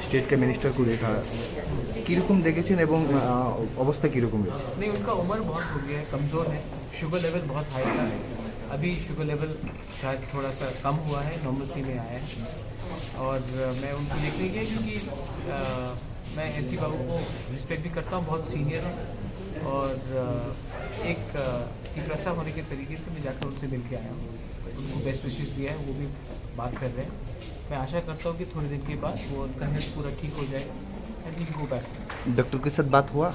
State के minister को देखा कीरकम देखेছেন এবং অবস্থা কীরকম রয়েছে? नहीं, उनका उम्र बहुत हो गया है, कमज़ोर है, शुगर लेवल बहुत हाई था। अभी शुगर लेवल शायद थोड़ा सा कम हुआ है, नॉर्मलसी में आया है। और मैं उनको देखने गया क्योंकि मैं एनसी बाबू को रिस्पेक्ट भी करता हूँ, बहुत सीनियर है। और एक तिप्रसा होने के तरीके से मैं जाकर उनसे मिल के आया हूँ, उनको बेस्ट विशेस दिया है, वो भी बात कर रहे हैं। मैं आशा करता हूँ कि थोड़े दिन के बाद वो उनका हेल्थ पूरा ठीक हो जाए and he go back. Doctor के साथ बात हुआ?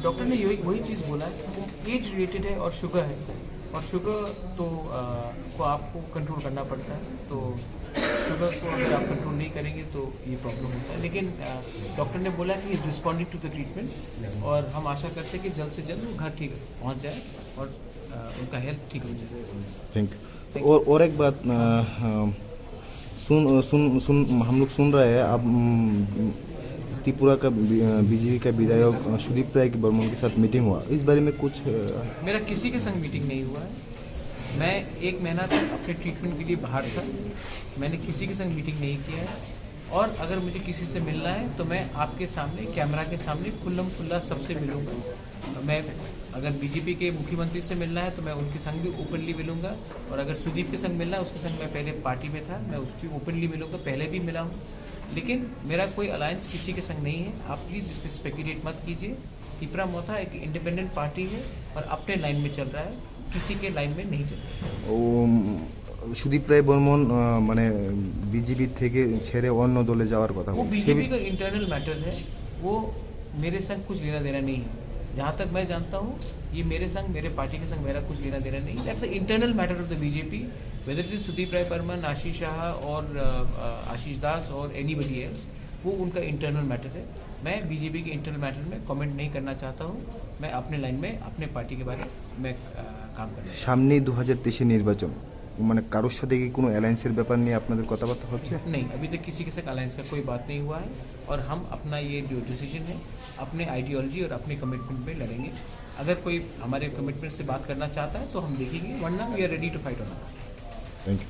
डॉक्टर ने वही चीज़ बोला है, वो एज रिलेटेड है और शुगर है, और शुगर तो को आपको कंट्रोल करना पड़ता है। तो शुगर को अगर आप कंट्रोल नहीं करेंगे तो ये प्रॉब्लम होता है। लेकिन डॉक्टर ने बोला कि is responding to the treatment, और हम आशा करते हैं कि जल्द से जल्द वो घर ठीक पहुंच जाए और उनका हेल्थ ठीक हो जाए। Thank you. और एक बात हम लोग सुन रहे हैं आप त्रिपुरा का बीजेपी का विधायक सुदीप राय बर्मन के साथ मीटिंग हुआ, इस बारे में कुछ? मेरा किसी के संग मीटिंग नहीं हुआ है। मैं 1 महीना तक अपने ट्रीटमेंट के लिए बाहर था, मैंने किसी के संग मीटिंग नहीं किया है। और अगर मुझे किसी से मिलना है तो मैं आपके सामने कैमरा के सामने खुल्लम खुल्ला सबसे मिलूँगा। मैं अगर बीजेपी के मुख्यमंत्री से मिलना है तो मैं उनके संग भी ओपनली मिलूँगा, और अगर सुदीप के संग मिलना है उसके संग मैं पहले पार्टी में था, मैं उसकी ओपनली मिलूँगा, पहले भी मिला हूँ। लेकिन मेरा कोई अलायंस किसी के संग नहीं है, आप प्लीज़ इस पर स्पेकुलेट मत कीजिए। तिपरा मोथा एक इंडिपेंडेंट पार्टी है और अपने लाइन में चल रहा है, किसी के लाइन में नहीं चल रहा है। সুদীপ রায় বর্মন মানে বিজেপি থেকে ছেড়ে অন্য দলে যাওয়ার কথা वो बीजेपी का इंटरनल मैटर है, वो मेरे संग कुछ लेना देना नहीं है। जहाँ तक मैं जानता हूँ ये मेरे संग, मेरे पार्टी के संग मेरा कुछ लेना देना नहीं। That's the internal matter of the BJP, whether it is Sudip Roy Barman, Ashish Shah और आशीष दास और एनीबडी एल्स, वो उनका इंटरनल मैटर है। मैं बीजेपी के इंटरनल मैटर में कमेंट नहीं करना चाहता हूँ। मैं अपने लाइन में अपने पार्टी के बारे में काम करना। সামনে 2023 নির্বাচন, মানে কারোর সাথে কি কোনো অ্যালায়েন্সের ব্যাপার নিয়ে আপনাদের কথাবার্তা হচ্ছে? नहीं, अभी तक किसी के साथ अलायंस का कोई बात नहीं हुआ है, और हम अपना ये जो डिसीजन है अपने आइडियोलॉजी और अपने कमिटमेंट पे लड़ेंगे। अगर कोई हमारे कमिटमेंट से बात करना चाहता है तो हम देखेंगे, वरना we are ready to fight on. Thank you.